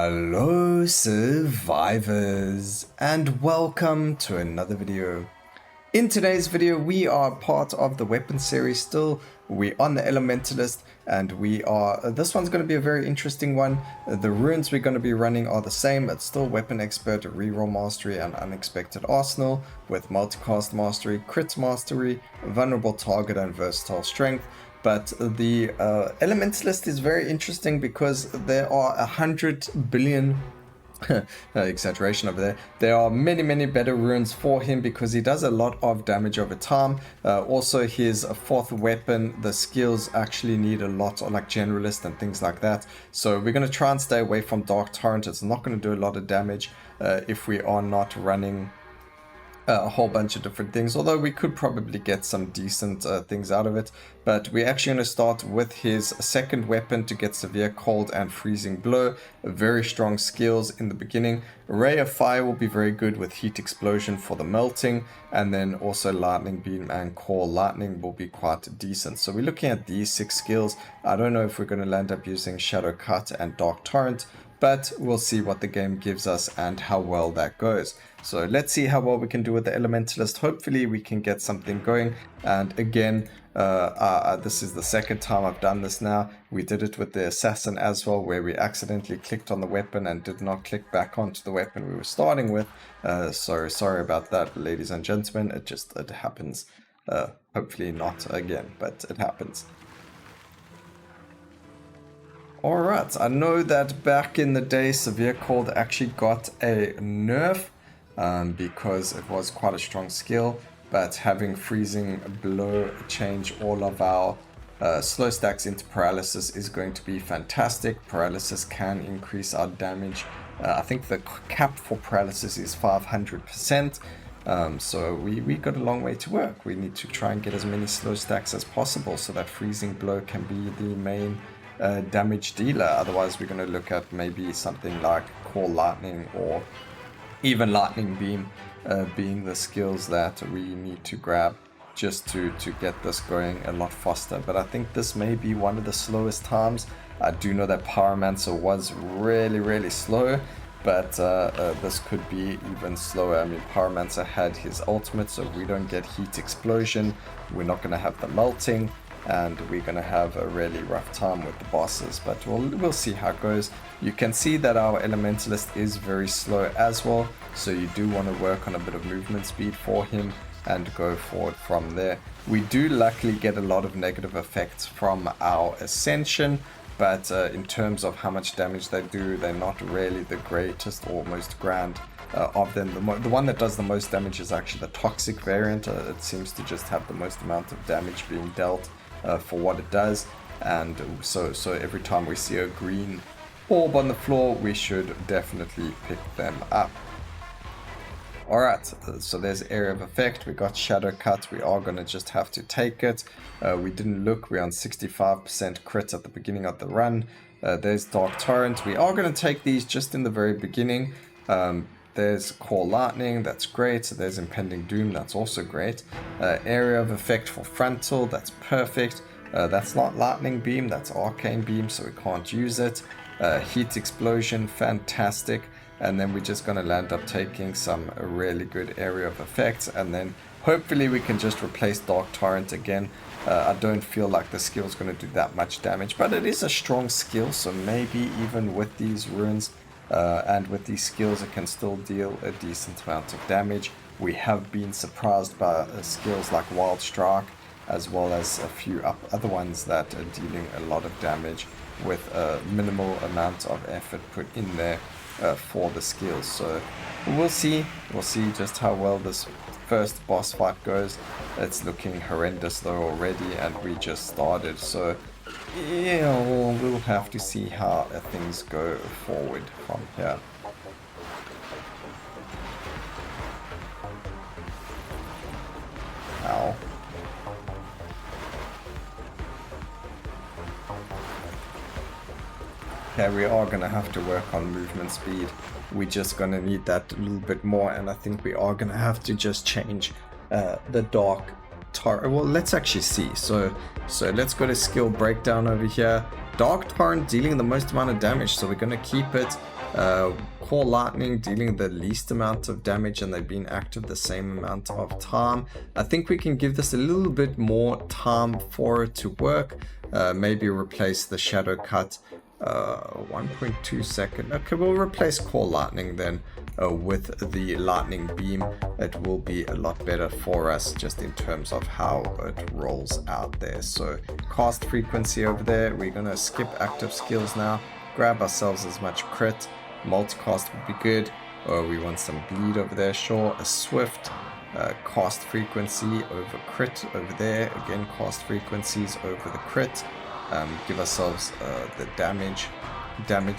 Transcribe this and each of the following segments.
Hello survivors, and welcome to another video. In today's video we are part of the weapon series still. We're on the Elementalist and this one's going to be a very interesting one. The runes we're going to be running are the same. It's still weapon expert, reroll mastery and unexpected arsenal with multicast mastery, crit mastery, vulnerable target and versatile strength. But the Elementalist is very interesting because there are 100 billion exaggeration over there. There are many better runes for him because he does a lot of damage over time. Also his fourth weapon, the skills actually need a lot of like generalist and things like that. So we're going to try and stay away from Dark Torrent. It's not going to do a lot of damage if we are not running a whole bunch of different things, although we could probably get some decent things out of it. But we're actually going to start with his second weapon to get severe cold and freezing blow. Very strong skills in the beginning. Ray of fire will be very good with heat explosion for the melting, and then also lightning beam and core lightning will be quite decent. So we're looking at these 6 skills. I don't know if we're going to land up using shadow cut and dark torrent, but we'll see what the game gives us and how well that goes. So let's see how well we can do with the Elementalist. Hopefully we can get something going. And again, this is the second time I've done this now. We did it with the Assassin as well, where we accidentally clicked on the weapon and did not click back onto the weapon we were starting with. So sorry about that, ladies and gentlemen. It happens. Hopefully not again, but it happens. Alright, I know that back in the day Severe Cold actually got a nerf because it was quite a strong skill, but having Freezing Blow change all of our slow stacks into Paralysis is going to be fantastic. Paralysis can increase our damage. I think the cap for Paralysis is 500%, so we got a long way to work. We need to try and get as many slow stacks as possible so that Freezing Blow can be the main damage dealer. Otherwise we're going to look at maybe something like Core Lightning or even Lightning Beam being the skills that we need to grab just to get this going a lot faster. But I think this may be one of the slowest times. I do know that Pyromancer was really slow, but this could be even slower. I mean, Pyromancer had his ultimate, so if we don't get heat explosion, we're not going to have the melting, and we're going to have a really rough time with the bosses, but we'll see how it goes. You can see that our Elementalist is very slow as well, so you do want to work on a bit of movement speed for him and go forward from there. We do luckily get a lot of negative effects from our Ascension, but in terms of how much damage they do, they're not really the greatest or most grand of them. The one that does the most damage is actually the Toxic variant. It seems to just have the most amount of damage being dealt for what it does, and so every time we see a green orb on the floor, we should definitely pick them up. Alright, so there's area of effect. We got shadow cut. We are going to just have to take it. We didn't look. We're on 65% crit at the beginning of the run. There's dark torrent. We are going to take these just in the very beginning. There's core lightning, that's great. There's impending doom, that's also great. Area of effect for frontal, that's perfect. That's not lightning beam, that's arcane beam, so we can't use it. Heat explosion, fantastic. And then we're just going to land up taking some really good area of effects, and then hopefully we can just replace dark torrent again. I don't feel like the skill is going to do that much damage, but it is a strong skill, so maybe even with these runes and with these skills it can still deal a decent amount of damage. We have been surprised by skills like Wild Strike, as well as a few other ones that are dealing a lot of damage with a minimal amount of effort put in there for the skills. So we'll see just how well this first boss fight goes. It's looking horrendous though already, and we just started, so yeah, we'll have to see how things go forward from here. Ow. Okay, we are going to have to work on movement speed. We're just going to need that a little bit more, and I think we are going to have to just change the dark torrent. Well, let's actually see. So let's go to skill breakdown over here. Dark Torrent dealing the most amount of damage, so we're going to keep it. Core Lightning dealing the least amount of damage, and they've been active the same amount of time. I think we can give this a little bit more time for it to work. Maybe replace the Shadow Cut. 1.2 second. Okay, we'll replace Core Lightning then with the Lightning Beam. It will be a lot better for us just in terms of how it rolls out there. So cast frequency over there. We're gonna skip active skills now. Grab ourselves as much crit. Multicast would be good. We want some bleed over there. Sure, a swift. Cast frequency over crit over there. Again, cast frequencies over the crit. Give ourselves the damage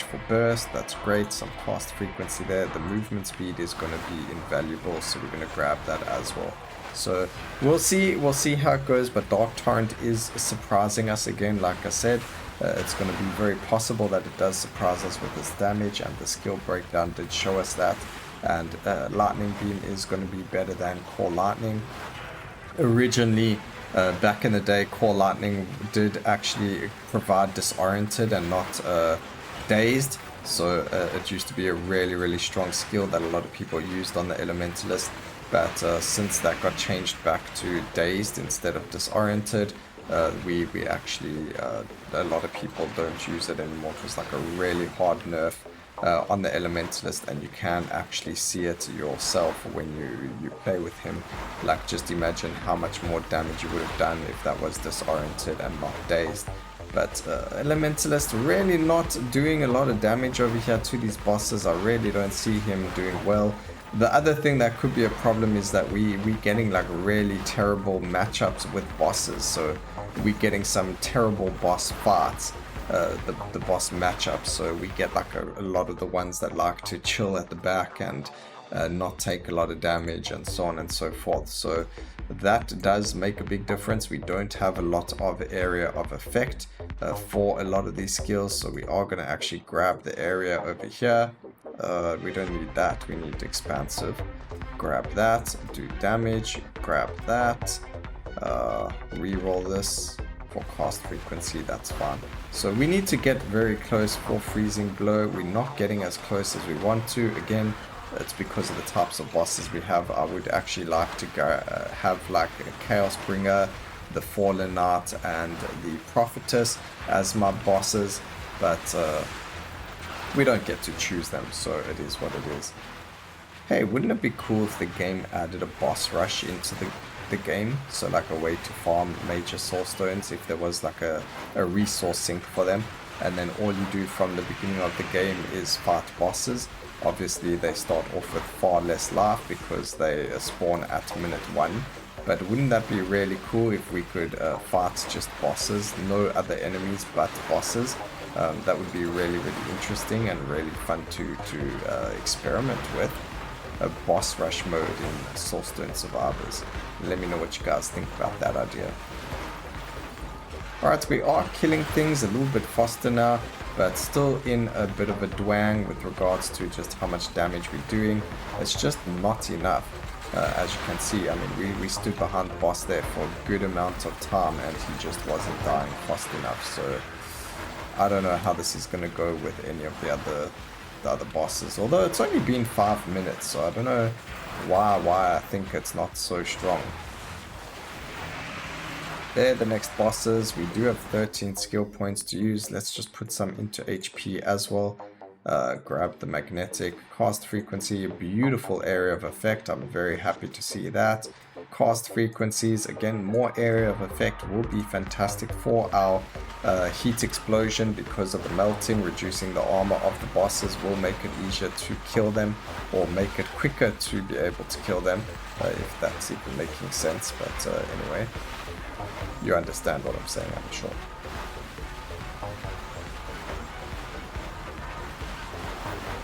for burst. That's great. Some cast frequency there. The movement speed is going to be invaluable, so we're going to grab that as well. So we'll see how it goes, but Dark Torrent is surprising us again. Like I said, it's going to be very possible that it does surprise us with this damage, and the skill breakdown did show us that. And Lightning Beam is going to be better than Core Lightning. Originally, back in the day, Core Lightning did actually provide disoriented and not dazed. So it used to be a really strong skill that a lot of people used on the Elementalist. But since that got changed back to dazed instead of disoriented, we actually, a lot of people don't use it anymore. It was like a really hard nerf on the Elementalist, and you can actually see it yourself when you play with him. Like, just imagine how much more damage you would have done if that was disoriented and not dazed. But Elementalist really not doing a lot of damage over here to these bosses. I really don't see him doing well. The other thing that could be a problem is that we're getting like really terrible matchups with bosses. So we're getting some terrible boss fights. The boss matchups, so we get like a lot of the ones that like to chill at the back and not take a lot of damage and so on and so forth. So that does make a big difference. We don't have a lot of area of effect for a lot of these skills, so we are going to actually grab the area over here. We don't need that, we need expansive. Grab that, do damage, grab that, reroll this. Cast frequency, that's fine. So we need to get very close for freezing blow. We're not getting as close as we want to. Again, it's because of the types of bosses we have. I would actually like to go have like a Chaos Bringer, the Fallen Knight, and the Prophetess as my bosses, but we don't get to choose them, so it is what it is. Hey, wouldn't it be cool if the game added a boss rush into the game, so like a way to farm major soulstones if there was like a resource sink for them, and then all you do from the beginning of the game is fight bosses. Obviously they start off with far less life because they spawn at minute 1, but wouldn't that be really cool if we could fight just bosses, no other enemies but bosses? That would be really interesting and really fun to experiment with. A boss rush mode in Soulstone Survivors. Let me know what you guys think about that idea. Alright, we are killing things a little bit faster now, but still in a bit of a dwang with regards to just how much damage we're doing. It's just not enough. As you can see, I mean, we stood behind the boss there for a good amount of time and he just wasn't dying fast enough. So I don't know how this is going to go with any of the other bosses, although it's only been 5 minutes, so I don't know why I think it's not so strong. They're the next bosses. We do have 13 skill points to use. Let's just put some into HP as well. Grab the magnetic. Cast frequency, a beautiful area of effect. I'm very happy to see that. Cast frequencies, again, more area of effect will be fantastic for our heat explosion because of the melting. Reducing the armor of the bosses will make it easier to kill them, or make it quicker to be able to kill them, if that's even making sense. But anyway, you understand what I'm saying, I'm sure.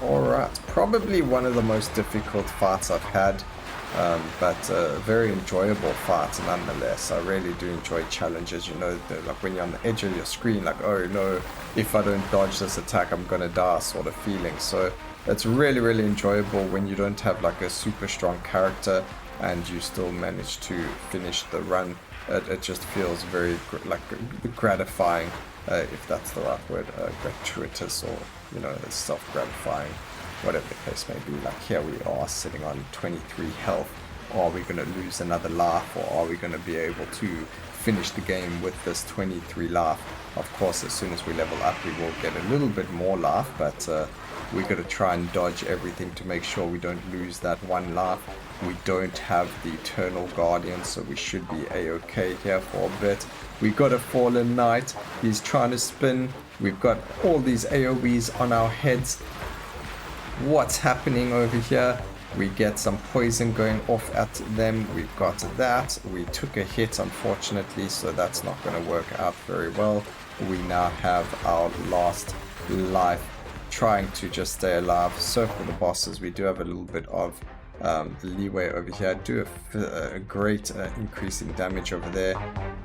Alright, probably one of the most difficult fights I've had, but very enjoyable fights nonetheless. I really do enjoy challenges, you know, like when you're on the edge of your screen, like, oh no, if I don't dodge this attack I'm gonna die sort of feeling. So it's really enjoyable when you don't have like a super strong character and you still manage to finish the run. It just feels very gratifying if that's the right word, gratuitous, or, you know, self-gratifying, whatever the case may be. Like here we are sitting on 23 health. Are we going to lose another life, or are we going to be able to finish the game with this 23 life? Of course, as soon as we level up, we will get a little bit more life, but we got to try and dodge everything to make sure we don't lose that one life. We don't have the Eternal Guardian, so we should be a-okay here for a bit. We got a Fallen Knight. He's trying to spin. We've got all these AoEs on our heads. What's happening over here? We get some poison going off at them. We've got that. We took a hit, unfortunately, so that's not going to work out very well. We now have our last life, trying to just stay alive, circle the bosses. We do have a little bit of leeway over here. Do a great increase in damage over there,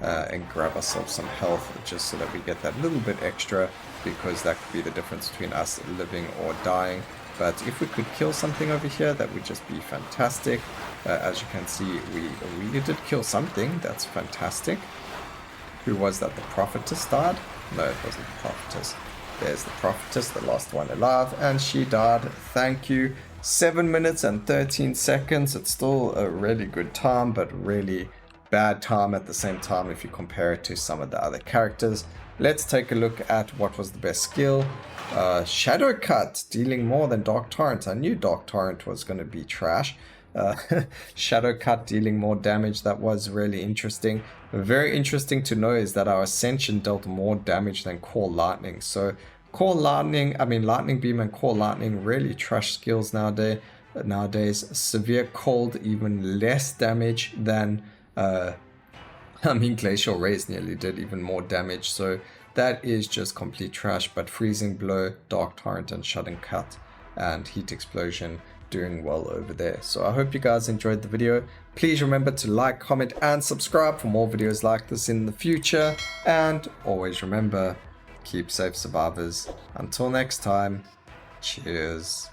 and grab ourselves some health just so that we get that little bit extra, because that could be the difference between us living or dying. But if we could kill something over here, that would just be fantastic. As you can see, we did kill something. That's fantastic. Who was that? The Prophetess died? No, it wasn't the Prophetess. There's the Prophetess, the last one alive, and she died. Thank you. 7 minutes and 13 seconds. It's still a really good time, but really bad time at the same time if you compare it to some of the other characters. Let's take a look at what was the best skill. Shadow Cut, dealing more than Dark Torrent. I knew Dark Torrent was going to be trash. Shadow Cut dealing more damage, that was really interesting. Very interesting to know is that our Ascension dealt more damage than Core Lightning. So Core Lightning, Lightning Beam and Core Lightning, really trash skills nowadays. Severe Cold, even less damage than Glacial Rays nearly did even more damage, so that is just complete trash. But Freezing Blow, Dark Torrent, and Sudden Cut and Heat Explosion doing well over there. So I hope you guys enjoyed the video. Please remember to like, comment, and subscribe for more videos like this in the future. And always remember, keep safe, survivors. Until next time, cheers.